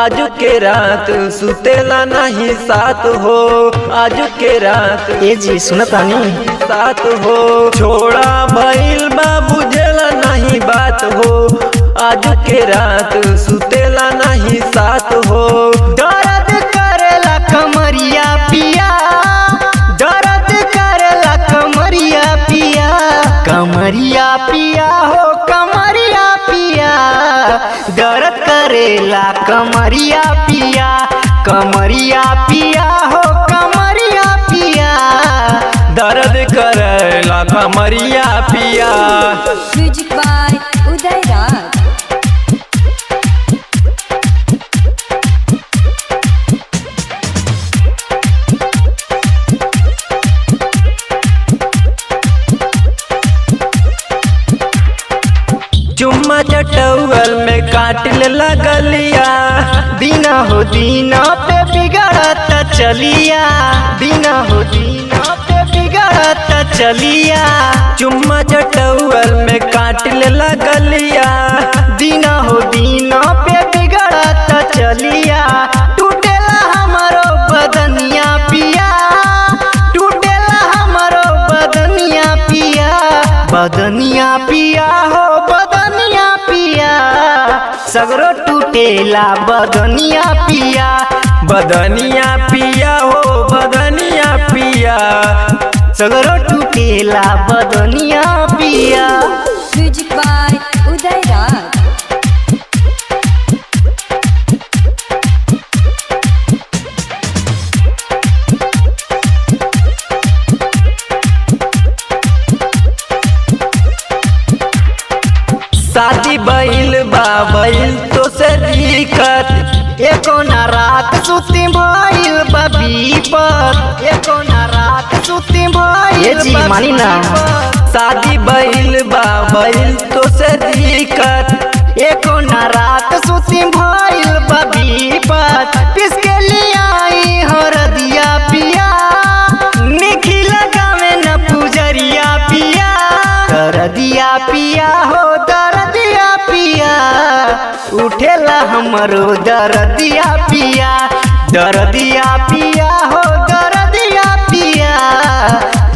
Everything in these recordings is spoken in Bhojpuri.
आजू के रात सुतेला नहीं साथ हो, आजू के रात ए जी सुनतानी साथ हो। छोड़ा भइल बा बुझेला नहीं बात हो, आजू के रात सुतेला नहीं साथ हो। दर्द करेला कमरिया पिया, दर्द करेला कमरिया पिया, कमरिया पिया हो कमरिया पिया, दर्द करेला कमरिया पिया, कमरिया पिया हो कमरिया पिया, दर्द करेला कमरिया पिया। म्यूजिक बाय उदय राज। चुम्मा चटौल में काट लगलिया, बिना हो दीना पे बिगड़त चलिया, बिना हो दीना पे बिगड़त चलिया, चुम्मा चटौल में काट लगलिया, बिना हो दीना पे बिगड़त चलिया। टूटेला हमारो बदनिया पिया, टूटेला हमारो बदनिया पिया, बदनिया पिया हो बदनिया पिया, सगरो टूटेला बदनिया पिया, बदनिया पिया हो बदनिया पिया, सगरो टूटेला बदनिया पिया। म्यूजिक बाय उदय राज। शादी भइल बा भइल तो से दिक्कत, एको ना रात सुती भइल बा विपत, एको ना रात सुती भइल बा मानी ना। शादी भइल बा भइल तो से दिक्कत, एको ना रात सुती भइल बा विपत, किसके लिए आई हरदिया पिया, निखिल गावे न पुजरिया पिया, दरदिया पिया हो दरदिया पिया, उठेला हमरो दरदिया पिया, दरदिया पिया हो दरदिया पिया,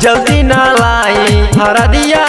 जल्दी न लाई हरदिया